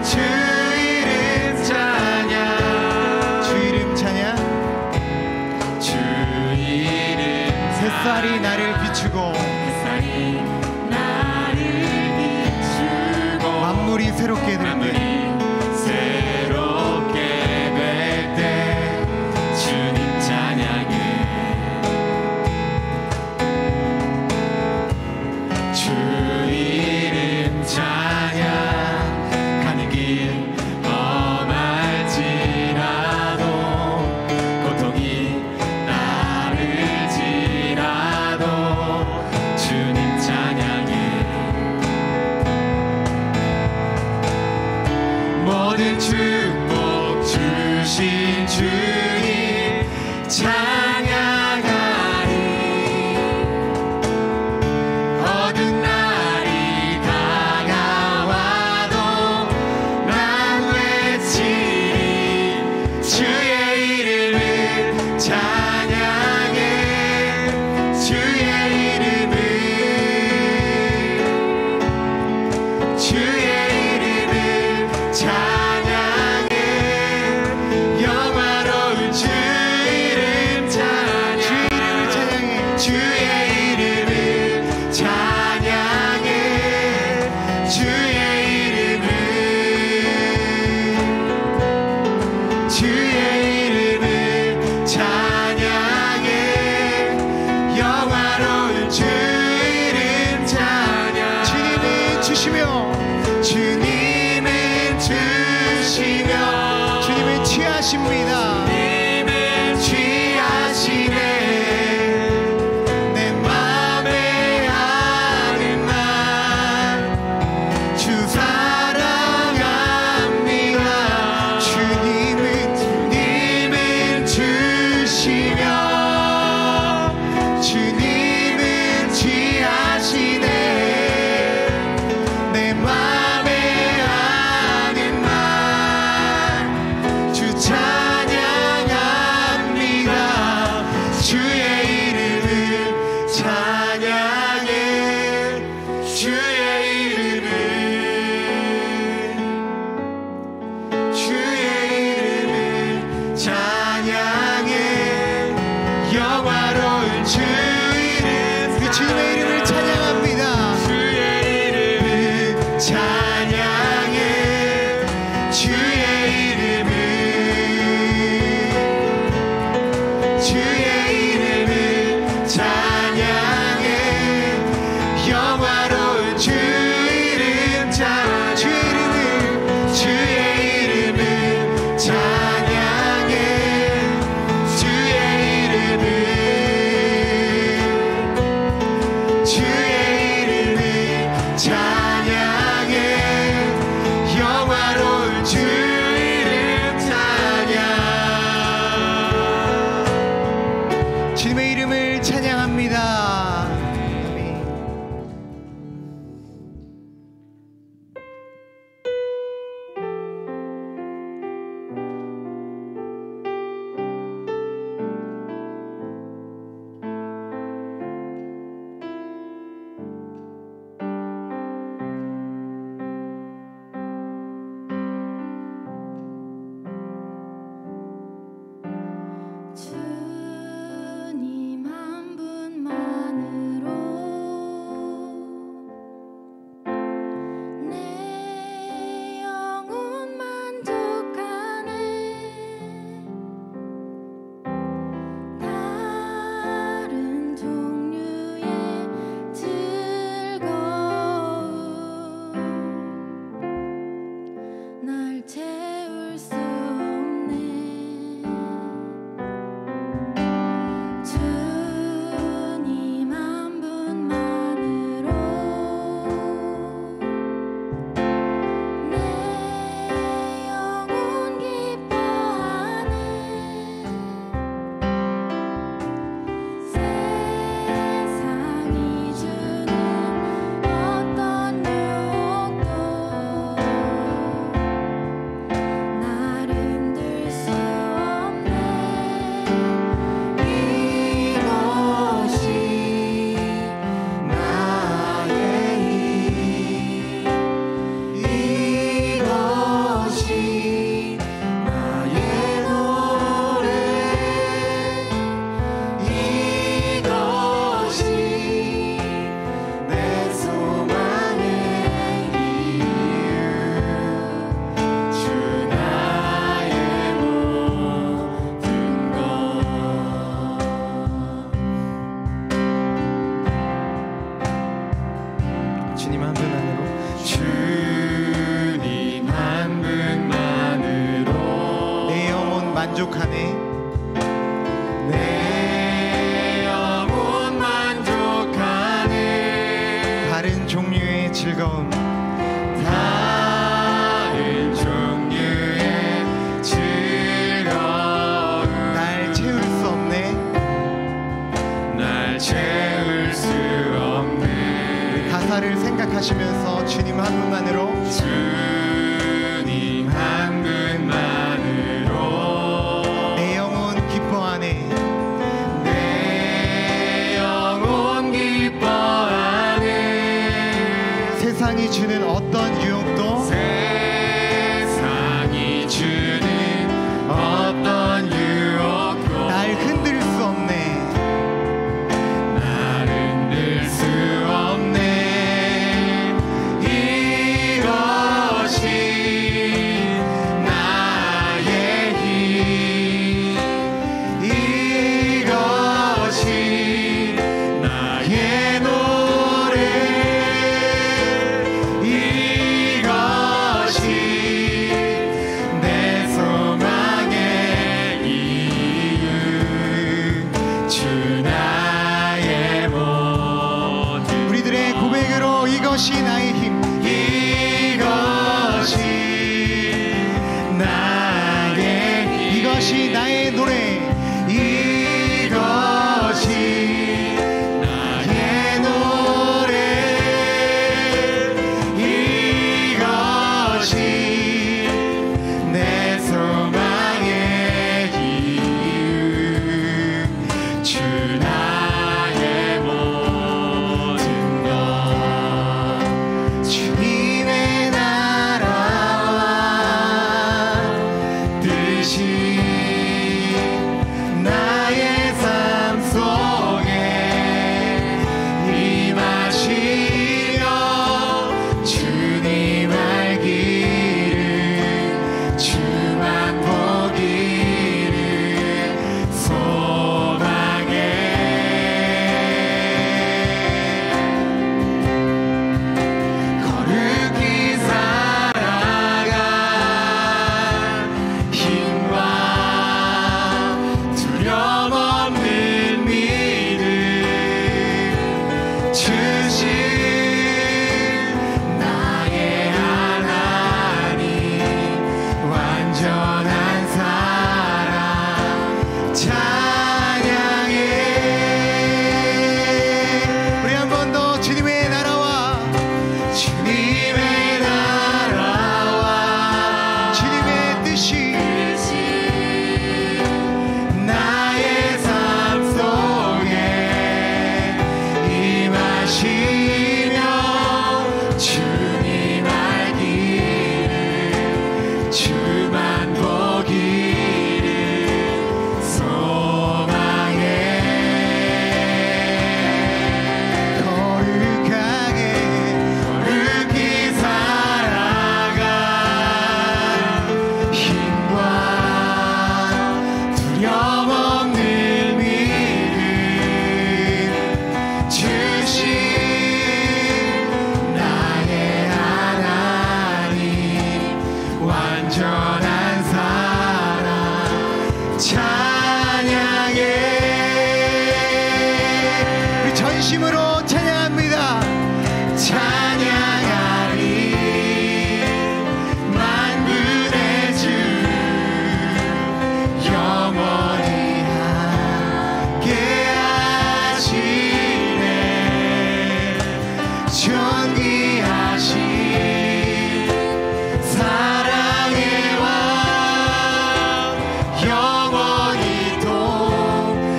주 이름 찬양, 주 이름 찬양. 주 이름 햇살이 나를 비추고, 햇살이 나를 비추고, 만물이 새롭게 될 때, 축복 주신 주님 찬양하리. 어두운 날이 다가와도 난 외치리. 주의 이름을 찬양해. 주의 이름을, 주의 이름을 찬양해. 주님은 주시며 주님은 취하십니다. 주님은 취하시네. 내 맘에 아는 말 주 사랑합니다. 주님은 주시며 주님은 취하시네. 내 맘에 아는 말 주 찬양합니다. 주의 이름을 찬양해. 주의 이름을, 주의 이름을 찬양해. 영화로운 주 이름, 그 주님의 이름을 찬양합니다. 주의 이름을 찬양해. 주의 이름을, 주의 이름을 찬양해. 영화로운 주 이름 찬양. 주의 이름을, 주의 이름을 찬양해. 주의 이름을, 주의 이름을 찬양해. 영화로운 주 이름 찬양. 주님의 이름을 찬양합니다. 아멘. 주님 한 분만으로 내 영혼 만족하네. 다른 종류의 즐거움 날 채울 수 없네. 주님 한 분만으로 내 영혼 기뻐하네. 세상이 주는 어떤 유혹도 나를 만족하네. 내 영혼 만족하네. 다른 종류의 즐거움, 다른 종류의 즐거움 날 채울 수 없네. 날 채울 수 없네. 가사를 생각하시면서 주님 한 분만으로, 주님 한 분만으로 내 영혼 기뻐하네. 내 영혼 기뻐하네. 세상이 주는 어떤 유혹도 세상이 주는 어떤 유혹도 날 흔들 수 없네. 날 흔들 수 없네. 이것이 나의 힘, 이것이 나의 노래, 이것이 내 소망의 이유, 주 나의 모든 우리들의 고백으로 이것이 나의 힘, 이것이 나의 힘, 이것이 나의 노래, 이것이 나의 노래, 이것이 내 소망의 이유, 주 나의 모든 것. 주님의 나라와 뜻이 나의 삶 속에 임하시며 주님 알기를 주만 보기를 소망해. 거룩히 살아가 힘과 두려움 없는 믿음 주신 나의 하나님, 완전한 사랑 찬양해. 우리 한 번 더 주님의 나라와 주님의 나라와 주님의 뜻이 나의 삶 속에 임하시며 주님 알기를 주만 보기를 소망해. 거룩하게 거룩히 살아가 힘과 두려움 없는 믿음 주신 나의 하나님, 완전한 사랑 찬양해. 우리 전심으로 찬양합니다. 찬양하리 만군의 주 영원히 함께 하시네. 존귀하신 사랑의 왕 영원히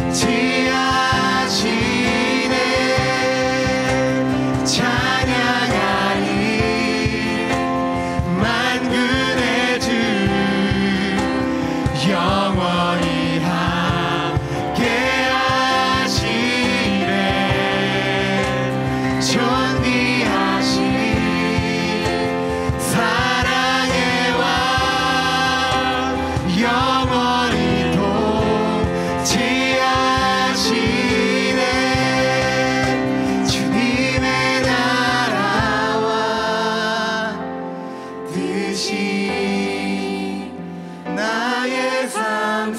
통치하시네. 찬양하리 만군의 주 영원히 함께 하시네. 존귀하신 사랑의 왕 영원히 통치하시네. 주님의 나라와 뜻이 나의 삶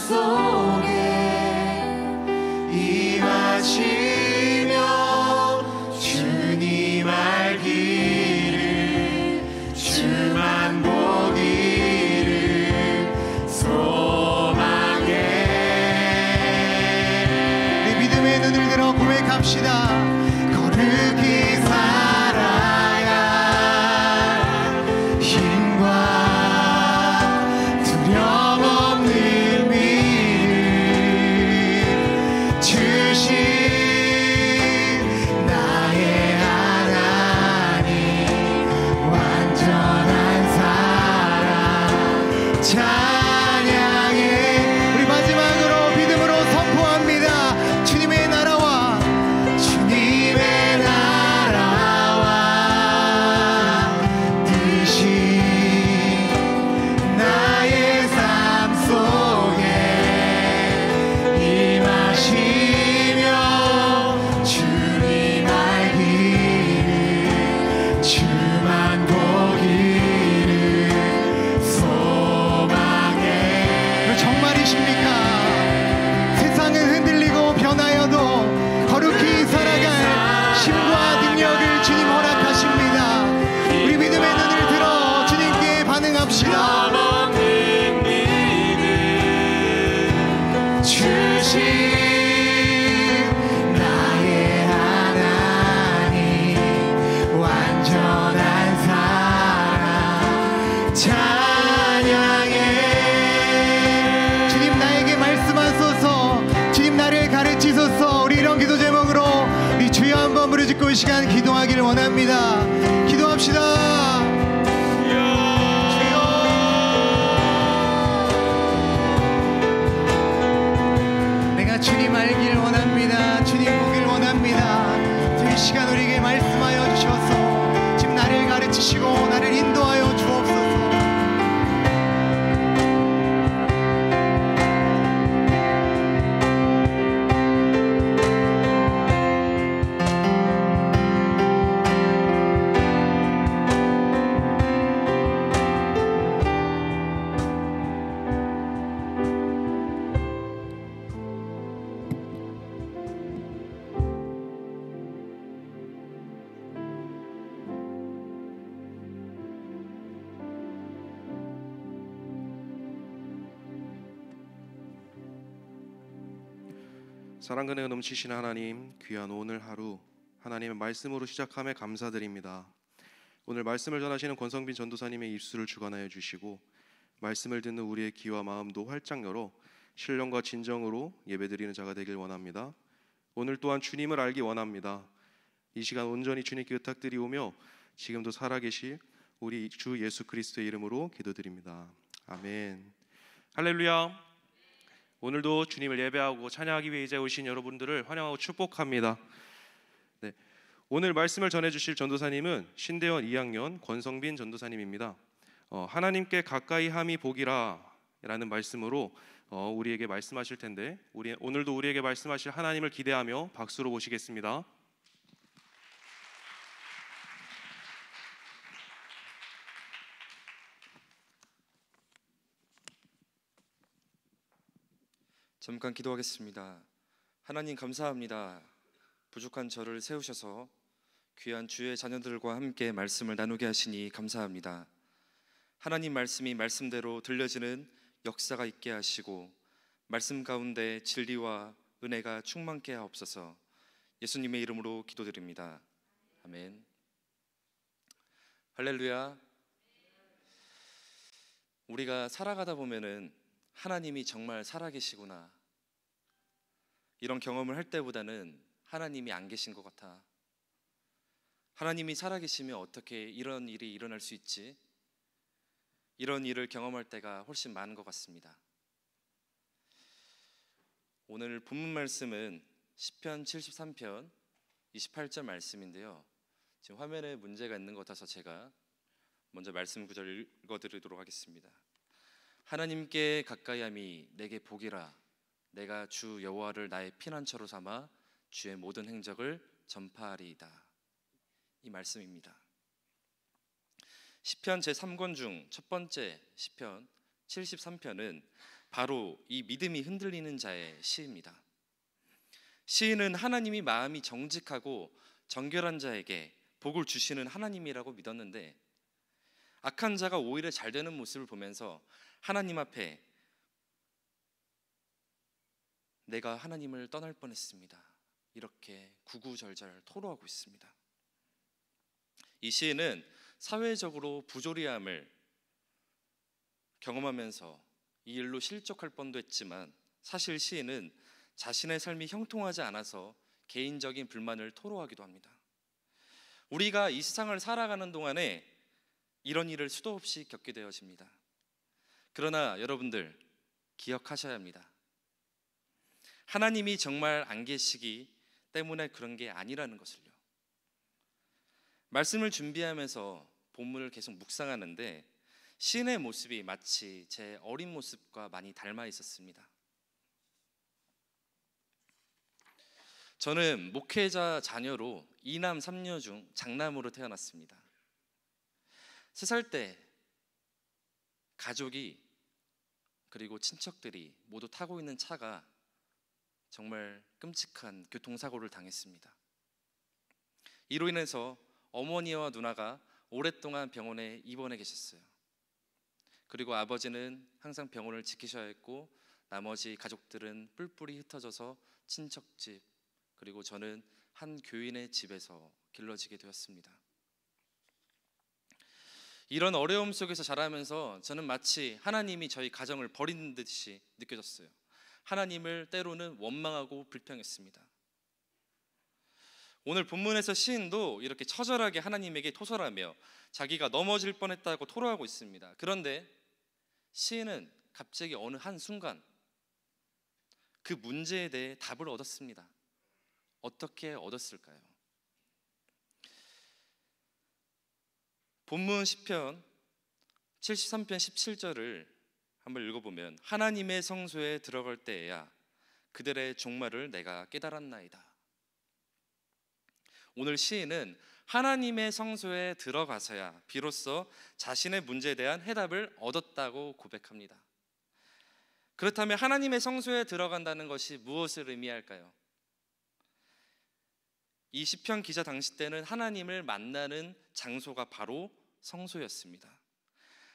반응합시다. 거룩히 살아야 힘과 두려움 없는 믿음 주신 나의 하나님 완전한 사랑 찬양해. 우리 마지막으로 믿음으로 선포합니다. 주님의 나라와 주님의 나라와 뜻이 나의 삶 속에 임하시며 주님 알기를 주만 보기를 소망해. 정말이십니까? 세상은 흔들리고 변하여도 거룩히 살아갈 힘과 능력을 주님 허락하십니다. 우리 믿음의 눈을 들어 주님께 반응합시다. 주신 나의 하나님 완전한 사랑 찬양해. 주님 나에게 말씀하소서. 주님 나를 가르치소서. 우리 이런 기도 제목으로 우리 주여 한번 부르짖고 이 시간 기도하기를 원합니다. 기도합시다. 내가 주님 알기를 원합니다. 주님 보기를 원합니다. 이 시간 우리에게 말씀하여 주셔서 지금 나를 가르치시고 나를 인도하여 주옵소서. 사랑과 은혜가 넘치시는 하나님, 귀한 오늘 하루 하나님의 말씀으로 시작함에 감사드립니다. 오늘 말씀을 전하시는 권성빈 전도사님의 입술을 주관하여 주시고 말씀을 듣는 우리의 귀와 마음도 활짝 열어 신령과 진정으로 예배드리는 자가 되길 원합니다. 오늘 또한 주님을 알기 원합니다. 이 시간 온전히 주님께 의탁드리오며 지금도 살아계실 우리 주 예수 그리스도의 이름으로 기도드립니다. 아멘. 할렐루야. 오늘도 주님을 예배하고 찬양하기 위해 이제 오신 여러분들을 환영하고 축복합니다. 네, 오늘 말씀을 전해주실 전도사님은 신대원 2학년 권성빈 전도사님입니다. 하나님께 가까이 함이 복이라 라는 말씀으로 우리에게 말씀하실 텐데 오늘도 우리에게 말씀하실 하나님을 기대하며 박수로 모시겠습니다. 잠깐 기도하겠습니다. 하나님 감사합니다. 부족한 저를 세우셔서 귀한 주의 자녀들과 함께 말씀을 나누게 하시니 감사합니다. 하나님 말씀이 말씀대로 들려지는 역사가 있게 하시고 말씀 가운데 진리와 은혜가 충만케 하옵소서. 예수님의 이름으로 기도드립니다. 아멘. 할렐루야. 우리가 살아가다 보면은 하나님이 정말 살아계시구나 이런 경험을 할 때보다는 하나님이 안 계신 것 같아. 하나님이 살아계시면 어떻게 이런 일이 일어날 수 있지? 이런 일을 경험할 때가 훨씬 많은 것 같습니다. 오늘 본문 말씀은 시편 73편 28절 말씀인데요. 지금 화면에 문제가 있는 것 같아서 제가 먼저 말씀 구절을 읽어드리도록 하겠습니다. 하나님께 가까이함이 내게 복이라. 내가 주 여호와를 나의 피난처로 삼아 주의 모든 행적을 전파하리이다. 이 말씀입니다. 시편 제3권 중 첫 번째 시편 73편은 바로 이 믿음이 흔들리는 자의 시입니다. 시인은 하나님이 마음이 정직하고 정결한 자에게 복을 주시는 하나님이라고 믿었는데 악한 자가 오히려 잘 되는 모습을 보면서 하나님 앞에 내가 하나님을 떠날 뻔했습니다. 이렇게 구구절절 토로하고 있습니다. 이 시인은 사회적으로 부조리함을 경험하면서 이 일로 실족할 뻔도 했지만 사실 시인은 자신의 삶이 형통하지 않아서 개인적인 불만을 토로하기도 합니다. 우리가 이 세상을 살아가는 동안에 이런 일을 수도 없이 겪게 되어집니다. 그러나 여러분들 기억하셔야 합니다. 하나님이 정말 안 계시기 때문에 그런 게 아니라는 것을요. 말씀을 준비하면서 본문을 계속 묵상하는데 시인의 모습이 마치 제 어린 모습과 많이 닮아 있었습니다. 저는 목회자 자녀로 2남 3녀 중 장남으로 태어났습니다. 3살 때 가족이 그리고 친척들이 모두 타고 있는 차가 정말 끔찍한 교통사고를 당했습니다. 이로 인해서 어머니와 누나가 오랫동안 병원에 입원해 계셨어요. 그리고 아버지는 항상 병원을 지키셔야 했고 나머지 가족들은 뿔뿔이 흩어져서 친척집 그리고 저는 한 교인의 집에서 길러지게 되었습니다. 이런 어려움 속에서 자라면서 저는 마치 하나님이 저희 가정을 버린 듯이 느껴졌어요. 하나님을 때로는 원망하고 불평했습니다. 오늘 본문에서 시인도 이렇게 처절하게 하나님에게 토설하며 자기가 넘어질 뻔했다고 토로하고 있습니다. 그런데 시인은 갑자기 어느 한순간 그 문제에 대해 답을 얻었습니다. 어떻게 얻었을까요? 본문 시편 73편 17절을 한번 읽어보면 하나님의 성소에 들어갈 때에야 그들의 종말을 내가 깨달았나이다. 오늘 시인은 하나님의 성소에 들어가서야 비로소 자신의 문제에 대한 해답을 얻었다고 고백합니다. 그렇다면 하나님의 성소에 들어간다는 것이 무엇을 의미할까요? 이 시편 기자 당시 때는 하나님을 만나는 장소가 바로 성소였습니다.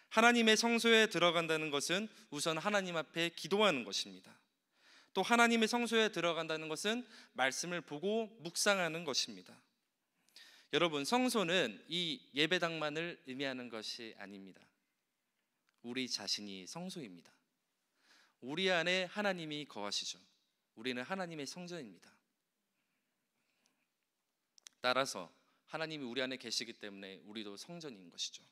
하나님의 성소에 들어간다는 것은 우선 하나님 앞에 기도하는 것입니다. 또 하나님의 성소에 들어간다는 것은 말씀을 보고 묵상하는 것입니다. 여러분, 성소는 이 예배당만을 의미하는 것이 아닙니다. 우리 자신이 성소입니다. 우리 안에 하나님이 거하시죠. 우리는 하나님의 성전입니다. 따라서 하나님이 우리 안에 계시기 때문에 우리도 성전인 것이죠.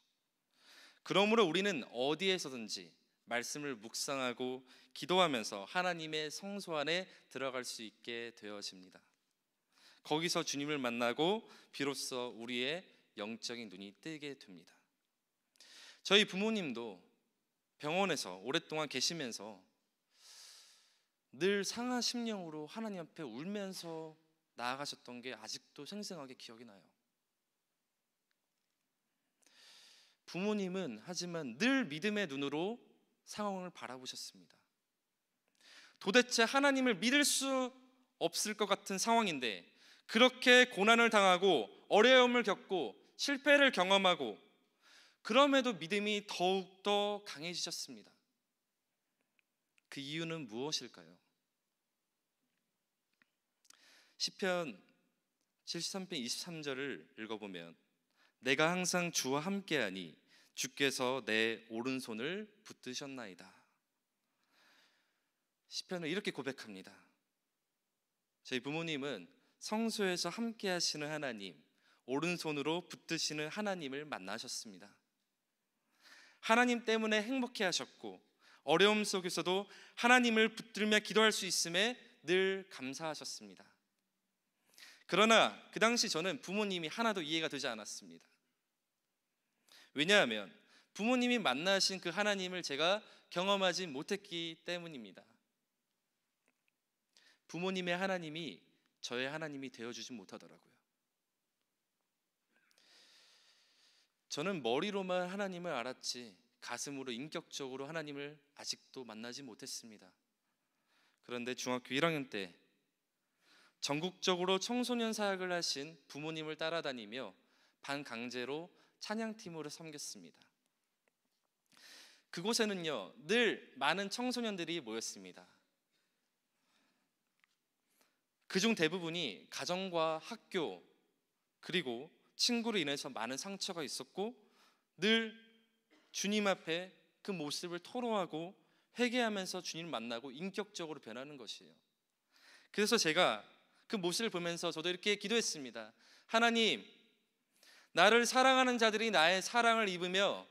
그러므로 우리는 어디에서든지 말씀을 묵상하고 기도하면서 하나님의 성소 안에 들어갈 수 있게 되어집니다. 거기서 주님을 만나고 비로소 우리의 영적인 눈이 뜨게 됩니다. 저희 부모님도 병원에서 오랫동안 계시면서 늘 상한 심령으로 하나님 앞에 울면서 나아가셨던 게 아직도 생생하게 기억이 나요. 부모님은 하지만 늘 믿음의 눈으로 상황을 바라보셨습니다. 도대체 하나님을 믿을 수 없을 것 같은 상황인데 그렇게 고난을 당하고 어려움을 겪고 실패를 경험하고 그럼에도 믿음이 더욱더 강해지셨습니다. 그 이유는 무엇일까요? 시편 73편 23절을 읽어보면 내가 항상 주와 함께하니 주께서 내 오른손을 붙드셨나이다. 시편은 이렇게 고백합니다. 저희 부모님은 성소에서 함께하시는 하나님, 오른손으로 붙드시는 하나님을 만나셨습니다. 하나님 때문에 행복해하셨고 어려움 속에서도 하나님을 붙들며 기도할 수 있음에 늘 감사하셨습니다. 그러나 그 당시 저는 부모님이 하나도 이해가 되지 않았습니다. 왜냐하면 부모님이 만나신 그 하나님을 제가 경험하지 못했기 때문입니다. 부모님의 하나님이 저의 하나님이 되어주지 못하더라고요. 저는 머리로만 하나님을 알았지 가슴으로 인격적으로 하나님을 아직도 만나지 못했습니다. 그런데 중학교 1학년 때 전국적으로 청소년 사역을 하신 부모님을 따라다니며 반강제로 찬양팀으로 섬겼습니다. 그곳에는요 늘 많은 청소년들이 모였습니다. 그중 대부분이 가정과 학교 그리고 친구로 인해서 많은 상처가 있었고 늘 주님 앞에 그 모습을 토로하고 회개하면서 주님을 만나고 인격적으로 변하는 것이에요. 그래서 제가 그 모습을 보면서 저도 이렇게 기도했습니다. 하나님, 나를 사랑하는 자들이 나의 사랑을 입으며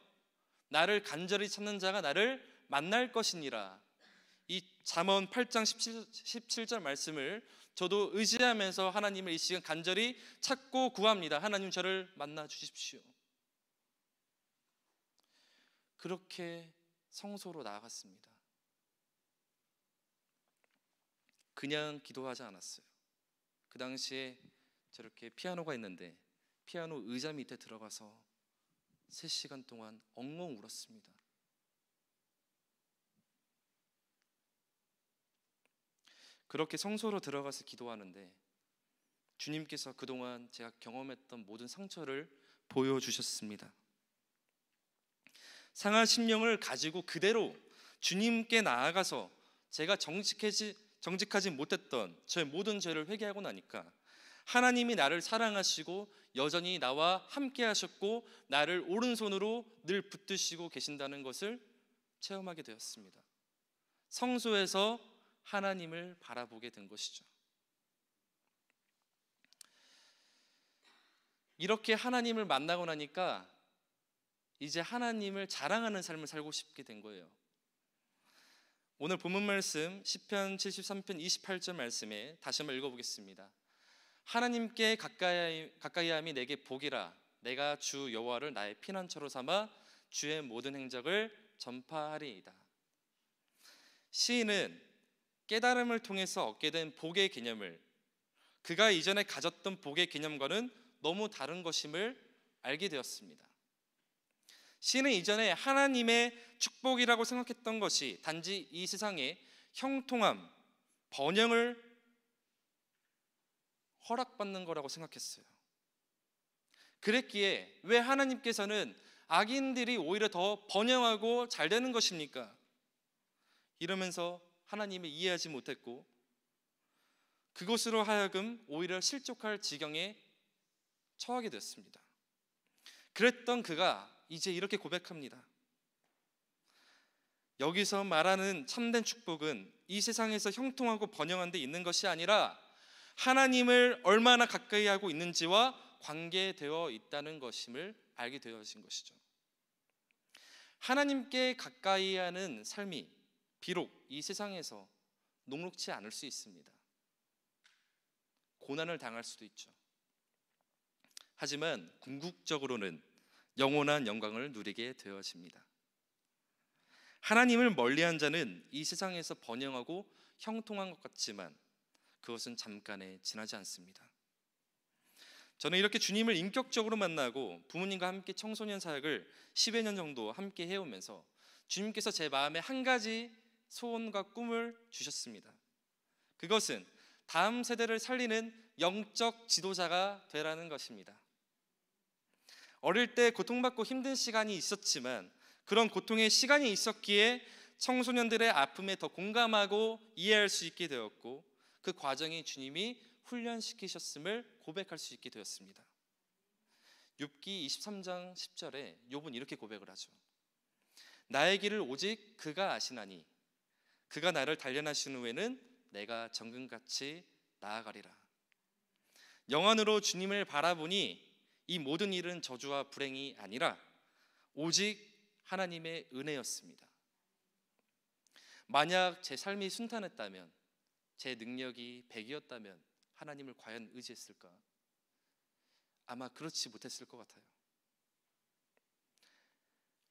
나를 간절히 찾는 자가 나를 만날 것이니라. 이 잠언 8장 17절 말씀을 저도 의지하면서 하나님을 이 시간 간절히 찾고 구합니다. 하나님, 저를 만나 주십시오. 그렇게 성소로 나아갔습니다. 그냥 기도하지 않았어요. 그 당시에 저렇게 피아노가 있는데 피아노 의자 밑에 들어가서 3시간 동안 엉엉 울었습니다. 그렇게 성소로 들어가서 기도하는데 주님께서 그동안 제가 경험했던 모든 상처를 보여주셨습니다. 상한 심령을 가지고 그대로 주님께 나아가서 제가 정직하지 못했던 저의 모든 죄를 회개하고 나니까 하나님이 나를 사랑하시고 여전히 나와 함께 하셨고 나를 오른손으로 늘 붙드시고 계신다는 것을 체험하게 되었습니다. 성소에서 하나님을 바라보게 된 것이죠. 이렇게 하나님을 만나고 나니까 이제 하나님을 자랑하는 삶을 살고 싶게 된 거예요. 오늘 본문 말씀 시편 73편 28절 말씀에 다시 한번 읽어보겠습니다. 하나님께 가까이함이 내게 복이라. 내가 주 여호와를 나의 피난처로 삼아 주의 모든 행적을 전파하리이다. 시인은 깨달음을 통해서 얻게 된 복의 개념을 그가 이전에 가졌던 복의 개념과는 너무 다른 것임을 알게 되었습니다. 시인은 이전에 하나님의 축복이라고 생각했던 것이 단지 이 세상의 형통함, 번영을 허락받는 거라고 생각했어요. 그랬기에 왜 하나님께서는 악인들이 오히려 더 번영하고 잘 되는 것입니까? 이러면서 하나님을 이해하지 못했고 그것으로 하여금 오히려 실족할 지경에 처하게 됐습니다. 그랬던 그가 이제 이렇게 고백합니다. 여기서 말하는 참된 축복은 이 세상에서 형통하고 번영한 데 있는 것이 아니라 하나님을 얼마나 가까이 하고 있는지와 관계되어 있다는 것임을 알게 되어진 것이죠. 하나님께 가까이 하는 삶이 비록 이 세상에서 녹록지 않을 수 있습니다. 고난을 당할 수도 있죠. 하지만 궁극적으로는 영원한 영광을 누리게 되어집니다. 하나님을 멀리한 자는 이 세상에서 번영하고 형통한 것 같지만 그것은 잠깐에 지나지 않습니다. 저는 이렇게 주님을 인격적으로 만나고 부모님과 함께 청소년 사역을 10여 년 정도 함께 해오면서 주님께서 제 마음에 한 가지 소원과 꿈을 주셨습니다. 그것은 다음 세대를 살리는 영적 지도자가 되라는 것입니다. 어릴 때 고통받고 힘든 시간이 있었지만 그런 고통의 시간이 있었기에 청소년들의 아픔에 더 공감하고 이해할 수 있게 되었고 그 과정이 주님이 훈련시키셨음을 고백할 수 있게 되었습니다. 욥기 23장 10절에 욥은 이렇게 고백을 하죠. 나의 길을 오직 그가 아시나니 그가 나를 단련하신 후에는 내가 정금같이 나아가리라. 영안으로 주님을 바라보니 이 모든 일은 저주와 불행이 아니라 오직 하나님의 은혜였습니다. 만약 제 삶이 순탄했다면, 제 능력이 100이었다면 하나님을 과연 의지했을까? 아마 그렇지 못했을 것 같아요.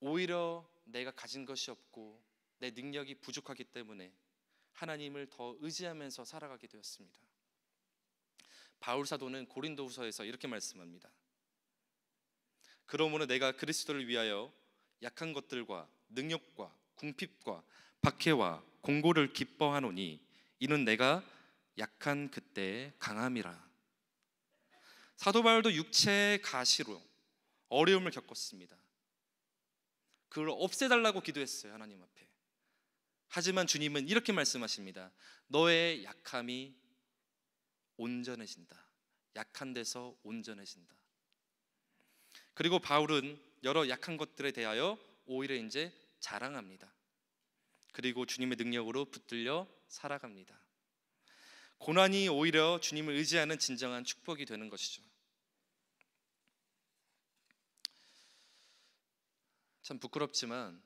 오히려 내가 가진 것이 없고 내 능력이 부족하기 때문에 하나님을 더 의지하면서 살아가게 되었습니다. 바울 사도는 고린도후서에서 이렇게 말씀합니다. 그러므로 내가 그리스도를 위하여 약한 것들과 능력과 궁핍과 박해와 공고를 기뻐하노니 이는 내가 약한 그때의 강함이라. 사도 바울도 육체의 가시로 어려움을 겪었습니다. 그걸 없애달라고 기도했어요, 하나님 앞에. 하지만 주님은 이렇게 말씀하십니다. 너의 약함이 온전해진다. 약한 데서 온전해진다. 그리고 바울은 여러 약한 것들에 대하여 오히려 이제 자랑합니다. 그리고 주님의 능력으로 붙들려 살아갑니다. 고난이 오히려 주님을 의지하는 진정한 축복이 되는 것이죠. 참 부끄럽지만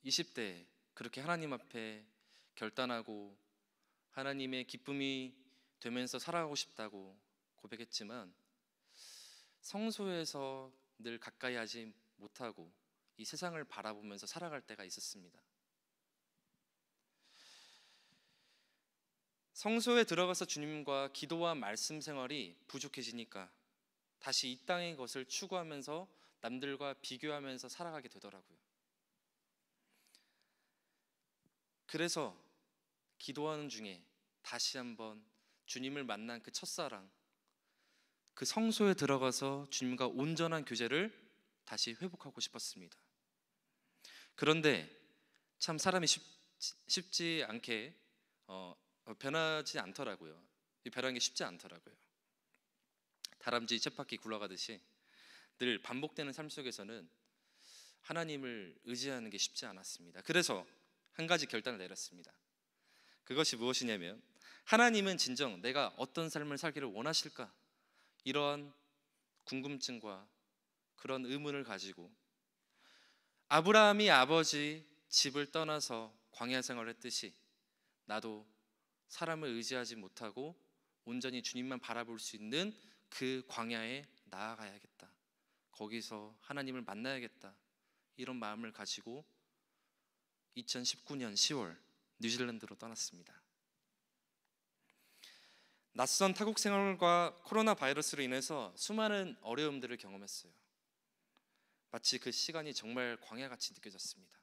20대에 그렇게 하나님 앞에 결단하고 하나님의 기쁨이 되면서 살아가고 싶다고 고백했지만 성소에서 늘 가까이 하지 못하고 이 세상을 바라보면서 살아갈 때가 있었습니다. 성소에 들어가서 주님과 기도와 말씀 생활이 부족해지니까 다시 이 땅의 것을 추구하면서 남들과 비교하면서 살아가게 되더라고요. 그래서 기도하는 중에 다시 한번 주님을 만난 그 첫사랑, 그 성소에 들어가서 주님과 온전한 교제를 다시 회복하고 싶었습니다. 그런데 참 사람이 쉽지 않게 변하지 않더라고요. 변하는 게 쉽지 않더라고요. 다람쥐 쳇바퀴 굴러가듯이 늘 반복되는 삶 속에서는 하나님을 의지하는 게 쉽지 않았습니다. 그래서 한 가지 결단을 내렸습니다. 그것이 무엇이냐면 하나님은 진정 내가 어떤 삶을 살기를 원하실까? 이러한 궁금증과 그런 의문을 가지고 아브라함이 아버지 집을 떠나서 광야 생활을 했듯이 나도 사람을 의지하지 못하고 온전히 주님만 바라볼 수 있는 그 광야에 나아가야겠다. 거기서 하나님을 만나야겠다. 이런 마음을 가지고 2019년 10월 뉴질랜드로 떠났습니다. 낯선 타국 생활과 코로나 바이러스로 인해서 수많은 어려움들을 경험했어요. 마치 그 시간이 정말 광야같이 느껴졌습니다.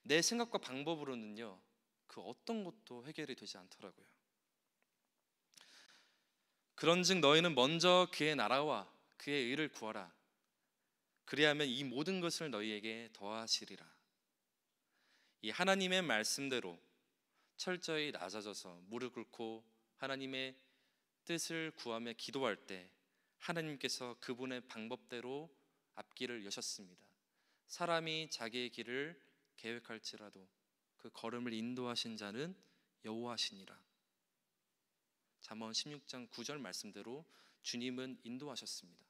내 생각과 방법으로는요, 그 어떤 것도 해결이 되지 않더라고요. 그런즉 너희는 먼저 그의 나라와 그의 의를 구하라. 그리하면 이 모든 것을 너희에게 더하시리라. 이 하나님의 말씀대로 철저히 낮아져서 무릎 꿇고 하나님의 뜻을 구하며 기도할 때 하나님께서 그분의 방법대로 앞길을 여셨습니다. 사람이 자기의 길을 계획할지라도 그 걸음을 인도하신 자는 여호와시니라. 잠언 16장 9절 말씀대로 주님은 인도하셨습니다.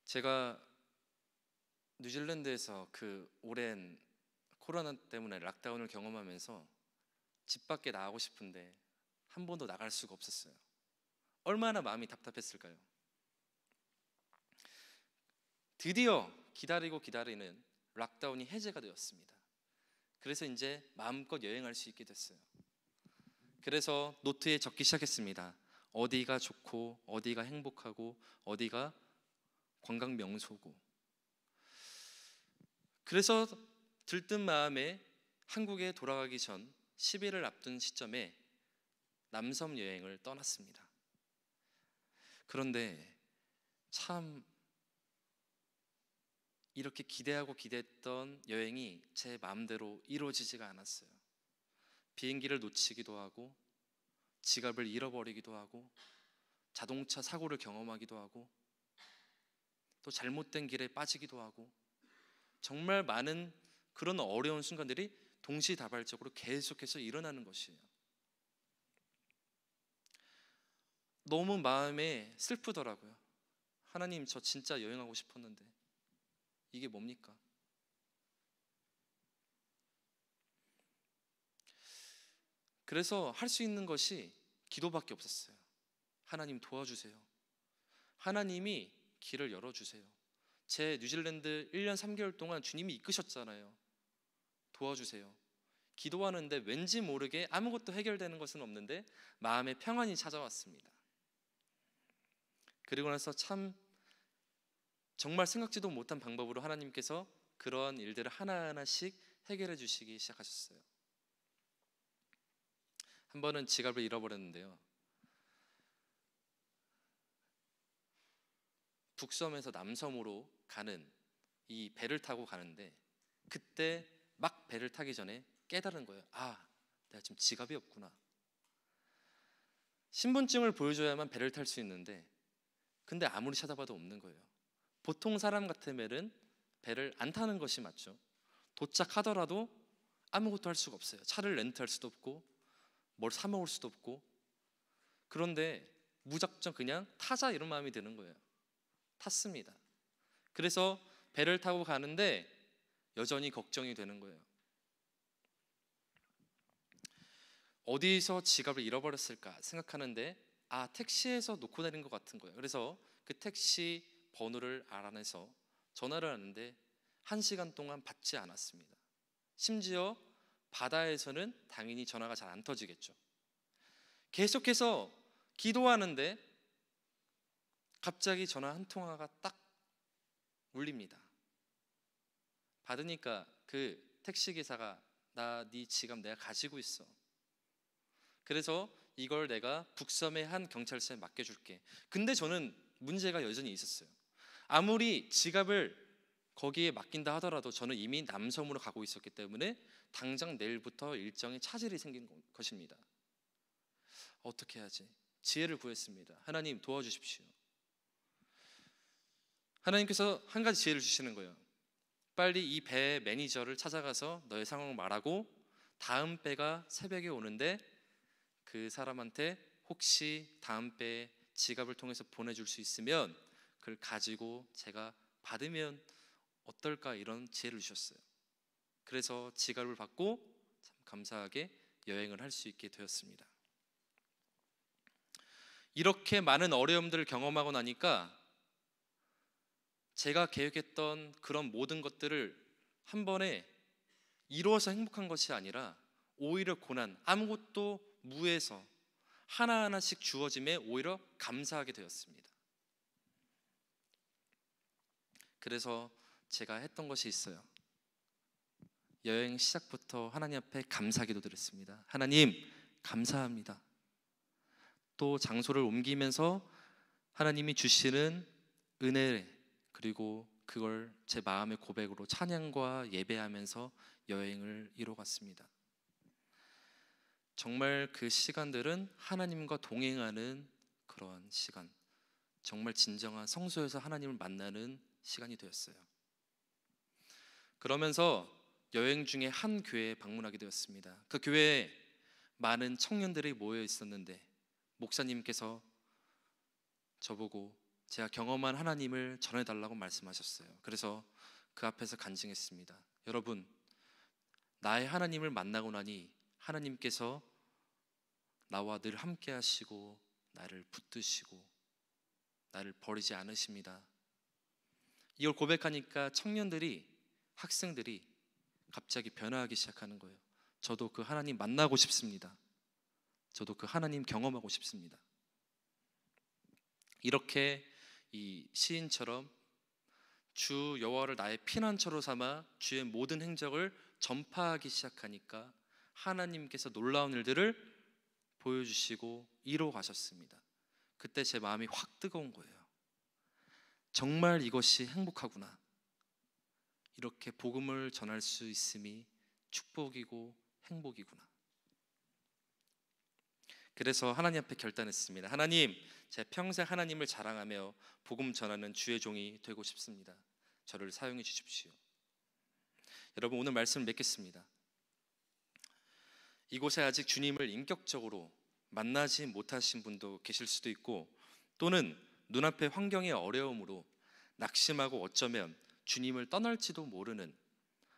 제가 뉴질랜드에서 그 오랜 코로나 때문에 락다운을 경험하면서 집 밖에 나가고 싶은데 한 번도 나갈 수가 없었어요. 얼마나 마음이 답답했을까요? 드디어 기다리고 기다리는 락다운이 해제가 되었습니다. 그래서 이제 마음껏 여행할 수 있게 됐어요. 그래서 노트에 적기 시작했습니다. 어디가 좋고 어디가 행복하고 어디가 관광 명소고. 그래서 들뜬 마음에 한국에 돌아가기 전 10일을 앞둔 시점에 남섬 여행을 떠났습니다. 그런데 참 이렇게 기대하고 기대했던 여행이 제 마음대로 이루어지지가 않았어요. 비행기를 놓치기도 하고 지갑을 잃어버리기도 하고 자동차 사고를 경험하기도 하고 또 잘못된 길에 빠지기도 하고 정말 많은 그런 어려운 순간들이 동시다발적으로 계속해서 일어나는 것이에요. 너무 마음에 슬프더라고요. 하나님, 저 진짜 여행하고 싶었는데 이게 뭡니까? 그래서 할 수 있는 것이 기도밖에 없었어요. 하나님 도와주세요. 하나님이 길을 열어주세요. 제 뉴질랜드 1년 3개월 동안 주님이 이끄셨잖아요. 도와주세요. 기도하는데 왠지 모르게 아무것도 해결되는 것은 없는데 마음의 평안이 찾아왔습니다. 그리고 나서 참 정말 생각지도 못한 방법으로 하나님께서 그러한 일들을 하나하나씩 해결해 주시기 시작하셨어요. 한 번은 지갑을 잃어버렸는데요. 북섬에서 남섬으로 가는 이 배를 타고 가는데 그때 막 배를 타기 전에 깨달은 거예요. 아, 내가 지금 지갑이 없구나. 신분증을 보여줘야만 배를 탈 수 있는데 근데 아무리 찾아봐도 없는 거예요. 보통 사람 같으면은 배를 안 타는 것이 맞죠. 도착하더라도 아무것도 할 수가 없어요. 차를 렌트할 수도 없고 뭘 사 먹을 수도 없고. 그런데 무작정 그냥 타자 이런 마음이 드는 거예요. 탔습니다. 그래서 배를 타고 가는데 여전히 걱정이 되는 거예요. 어디서 지갑을 잃어버렸을까 생각하는데 택시에서 놓고 내린 것 같은 거예요. 그래서 그 택시 번호를 알아내서 전화를 하는데 1시간 동안 받지 않았습니다. 심지어 바다에서는 당연히 전화가 잘 안 터지겠죠. 계속해서 기도하는데 갑자기 전화 한 통화가 딱 울립니다. 받으니까 그 택시기사가 나 네 지갑 내가 가지고 있어. 그래서 이걸 내가 북섬의 한 경찰서에 맡겨줄게. 근데 저는 문제가 여전히 있었어요. 아무리 지갑을 거기에 맡긴다 하더라도 저는 이미 남섬으로 가고 있었기 때문에 당장 내일부터 일정에 차질이 생긴 것입니다. 어떻게 해야지? 지혜를 구했습니다. 하나님 도와주십시오. 하나님께서 한 가지 지혜를 주시는 거예요. 빨리 이 배의 매니저를 찾아가서 너의 상황을 말하고 다음 배가 새벽에 오는데 그 사람한테 혹시 다음 배에 지갑을 통해서 보내줄 수 있으면 그걸 가지고 제가 받으면 어떨까, 이런 지혜를 주셨어요. 그래서 지갑을 받고 참 감사하게 여행을 할 수 있게 되었습니다. 이렇게 많은 어려움들을 경험하고 나니까 제가 계획했던 그런 모든 것들을 한 번에 이루어서 행복한 것이 아니라 오히려 고난, 아무것도 무해서 하나하나씩 주어짐에 오히려 감사하게 되었습니다. 그래서 제가 했던 것이 있어요. 여행 시작부터 하나님 앞에 감사기도 드렸습니다. 하나님 감사합니다. 또 장소를 옮기면서 하나님이 주시는 은혜, 그리고 그걸 제 마음의 고백으로 찬양과 예배하면서 여행을 이뤄갔습니다. 정말 그 시간들은 하나님과 동행하는 그러한 시간, 정말 진정한 성소에서 하나님을 만나는 시간이 되었어요. 그러면서 여행 중에 한 교회에 방문하게 되었습니다. 그 교회에 많은 청년들이 모여 있었는데 목사님께서 저보고 제가 경험한 하나님을 전해달라고 말씀하셨어요. 그래서 그 앞에서 간증했습니다. 여러분, 나의 하나님을 만나고 나니 하나님께서 나와 늘 함께 하시고 나를 붙드시고 나를 버리지 않으십니다. 이걸 고백하니까 청년들이, 학생들이 갑자기 변화하기 시작하는 거예요. 저도 그 하나님 만나고 싶습니다. 저도 그 하나님 경험하고 싶습니다. 이렇게 이 시인처럼 주 여호와를 나의 피난처로 삼아 주의 모든 행적을 전파하기 시작하니까 하나님께서 놀라운 일들을 보여주시고 이루어 가셨습니다. 그때 제 마음이 확 뜨거운 거예요. 정말 이것이 행복하구나. 이렇게 복음을 전할 수 있음이 축복이고 행복이구나. 그래서 하나님 앞에 결단했습니다. 하나님, 제 평생 하나님을 자랑하며 복음 전하는 주의 종이 되고 싶습니다. 저를 사용해 주십시오. 여러분, 오늘 말씀을 맺겠습니다. 이곳에 아직 주님을 인격적으로 만나지 못하신 분도 계실 수도 있고, 또는 눈앞의 환경의 어려움으로 낙심하고 어쩌면 주님을 떠날지도 모르는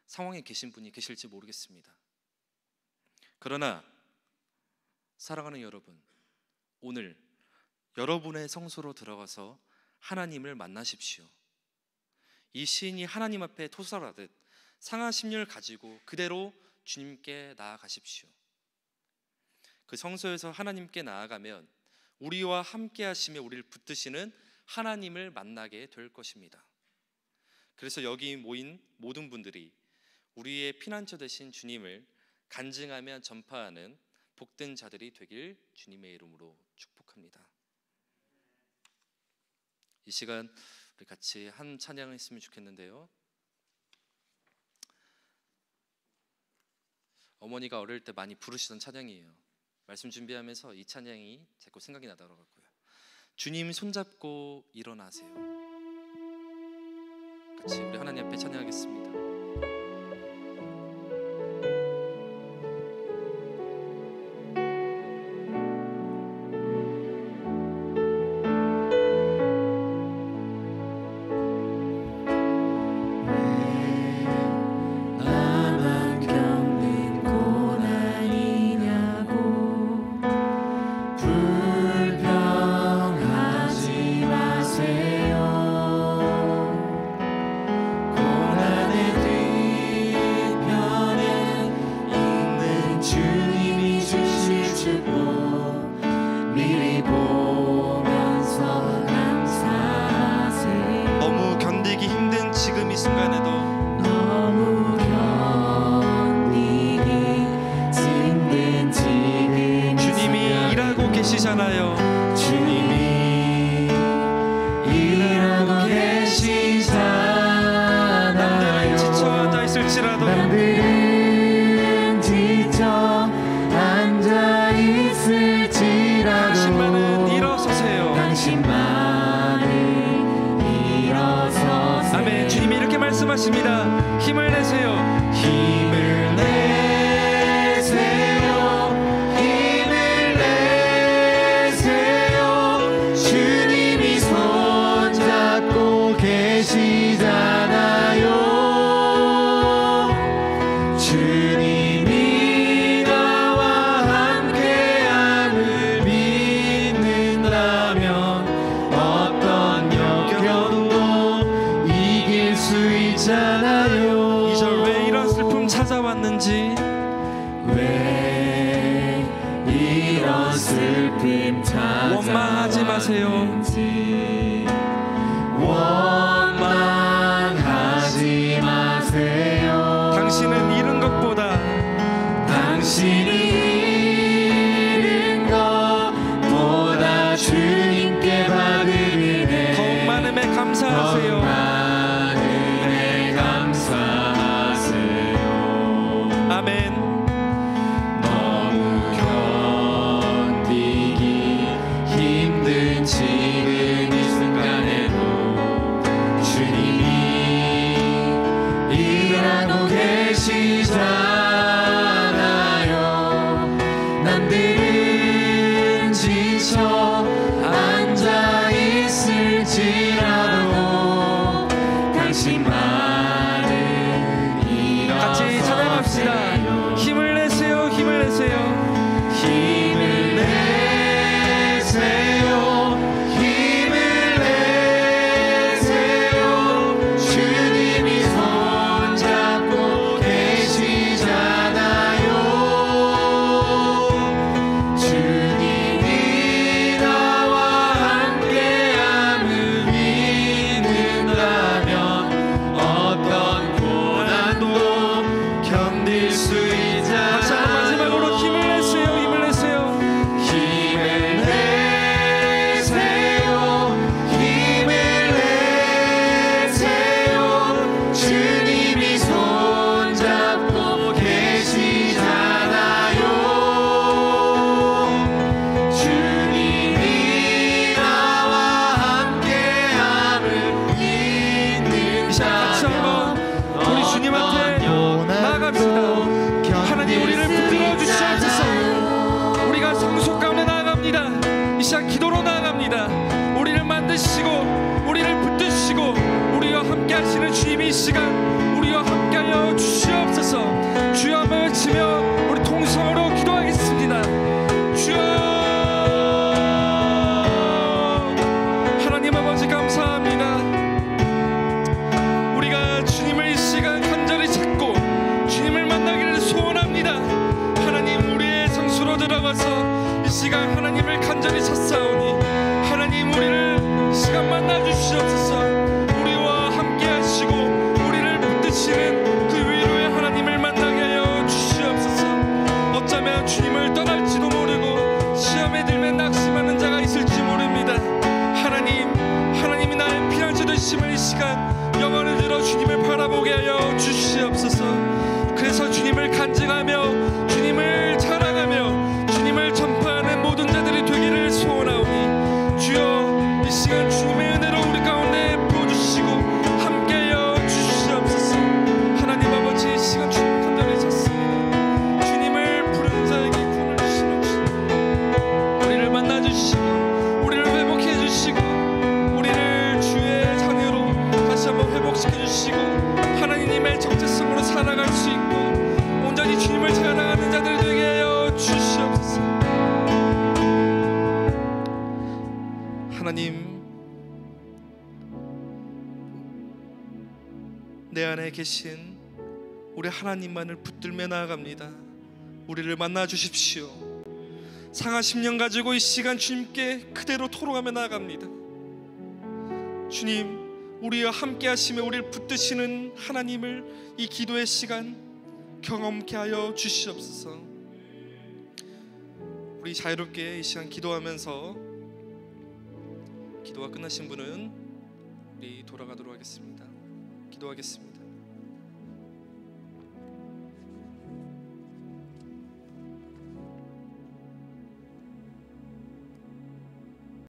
상황에 계신 분이 계실지 모르겠습니다. 그러나 사랑하는 여러분, 오늘 여러분의 성소로 들어가서 하나님을 만나십시오. 이 시인이 하나님 앞에 토설하듯 상한 심령을 가지고 그대로 주님께 나아가십시오. 그 성소에서 하나님께 나아가면 우리와 함께 하시며 우리를 붙드시는 하나님을 만나게 될 것입니다. 그래서 여기 모인 모든 분들이 우리의 피난처 되신 주님을 간증하며 전파하는 복된 자들이 되길 주님의 이름으로 축복합니다. 이 시간 우리 같이 한 찬양을 했으면 좋겠는데요. 어머니가 어릴 때 많이 부르시던 찬양이에요. 말씀 준비하면서 이 찬양이 자꾸 생각이 나더라고요. 주님 손잡고 일어나세요. 같이 우리 하나님 앞에 찬양하겠습니다. 힘을 내세요. 힘을 내세요. 힘을 내세요. 주님이 손잡고 계시잖아요. 주님이 나와 함께함을 믿는다면 어떤 역경도 이길 수 있잖아요. 왜 이런 슬픔 찾아왔는지, 왜 이런 슬픔 찾아왔는지 원망하지 마세요. 원망하지 마세요. 당신은 잃은 것보다 주님께 받은 은혜 더욱 많음에 감사하세요. 아멘. 너무 견디기 힘든 지금 이 순간에도 주님이 일하고 계시잖아요. 남들은 지쳐 앉아 있을지라도 당신만은 같이 찬양합시다. 힘을 내세요. 힘을 내세요. 힘을 내세요. 힘을 내세요. 주님이 손잡고 계시잖아요. 주님이 나와 함께함을 믿는다면 어떤 고난도 견딜 수 있잖아요. 다시 한번 마지막으로 힘을 내세요. 힘을 내세요. 힘을 내세요. 힘을 내세요. 주님이 손잡고 계시잖아요. 주님이 나와 함께함을 믿는다면 우리 주님한테 나아갑시다. 하나님 우리를 붙들어 주시옵소서. 우리가 성숙 가운데 나아갑니다. 이 시간 기도로 나아갑니다. 우리를 만드시고 우리를 붙드시고 우리와 함께 하시는 주님이 이 시간 우리와 함께하여 주시옵소서. 주여 한번 외치며 우리 통성으로 기도하겠습니다. 주여. 하나님 아버지 감사합니다. 우리가 주님을 이 시간 간절히 찾고 주님을 만나기를 소원합니다. 하나님 우리의 성수로 들어가서 이 시간 하나님을 간절히 찾사오니 하나님 우리를 이 시간 만나 주시옵소서. 우리와 함께 하시고 우리를 붙드시는 그 위로의 하나님을 만나게 하여 주시옵소서. 어쩌면 주님을 떠날지도 모르고 시험에 들면 낙심하는 자가 있을지 모릅니다. 하나님이 나의 피난처 되심을 이 시간 영혼을 들어 주님을 바라보게 하여 주시옵소서. 그래서 주님을 간증하며 내 안에 계신 우리 하나님만을 붙들며 나아갑니다. 우리를 만나 주십시오. 상하 10년 가지고 이 시간 주님께 그대로 토로하며 나아갑니다. 주님, 우리와 함께 하시며 우리를 붙드시는 하나님을 이 기도의 시간 경험케 하여 주시옵소서. 우리 자유롭게 이 시간 기도하면서, 기도가 끝나신 분은 우리 돌아가도록 하겠습니다. 기도하겠습니다.